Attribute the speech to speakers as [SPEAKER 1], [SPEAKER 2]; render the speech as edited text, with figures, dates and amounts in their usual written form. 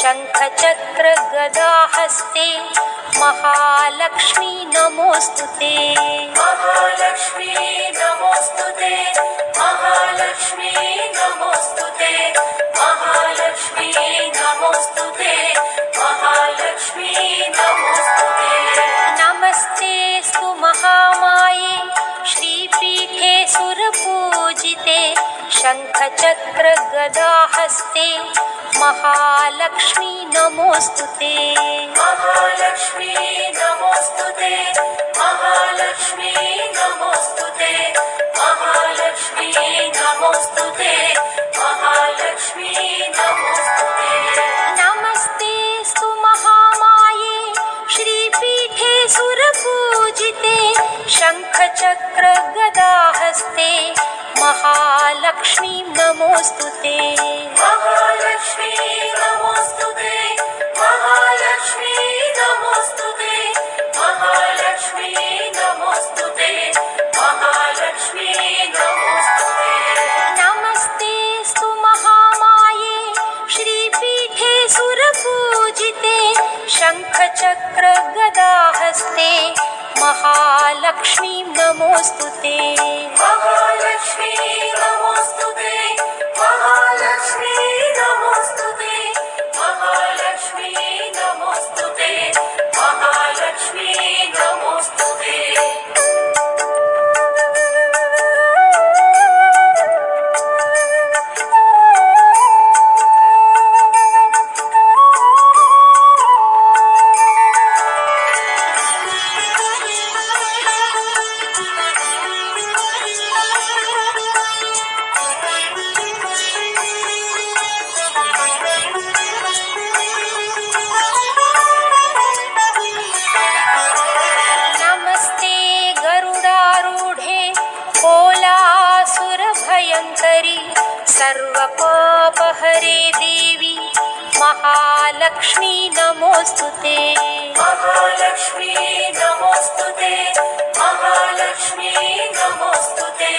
[SPEAKER 1] शङ्खचक्रगदाहस्ते महालक्ष्मी नमोस्तुते।
[SPEAKER 2] महालक्ष्मी नमोस्तुते, महालक्ष्मी नमोस्तुते, महालक्ष्मी नमोस्तुते, महालक्ष्मी नमोस्तुते।
[SPEAKER 1] नमस्तेऽस्तु महामाये श्रीपीठे सुरपूजिते शङ्खचक्रगदाहस्ते महालक्ष्मी नमोस्तुते।
[SPEAKER 2] महालक्ष्मी नमोस्तुते, महालक्ष्मी नमोस्तुते, महालक्ष्मी नमोस्तुते, महालक्ष्मी नमोस्तुते।
[SPEAKER 1] नमस्तेऽस्तु महामाये श्रीपीठे सुरपूजिते शङ्खचक्रगदाहस्ते महालक्ष्मी नमोस्तुते।
[SPEAKER 2] महालक्ष्मी नमोस्तुते, महालक्ष्मी नमोस्तुते, महालक्ष्मी नमोस्तुते, महालक्ष्मी नमोस्तुते।
[SPEAKER 1] नमस्तेऽस्तु महामाये श्रीपीठे सुरपूजिते शङ्खचक्रगदाहस्ते महालक्ष्मी नमोस्तुते।
[SPEAKER 2] महालक्ष्मी नमोस्तुते, महालक्ष्मी नमोस्तुते, महालक्ष्मी नमोस्तुते, महालक्ष्मी नमोस्तुते।
[SPEAKER 1] नमस्ते गरुडारूढे कोलासुरभयङ्करी सर्वपापहरे देवी महालक्ष्मी नमोस्तुते।
[SPEAKER 2] महालक्ष्मी नमोस्तुते, महालक्ष्मी नमोस्तुते,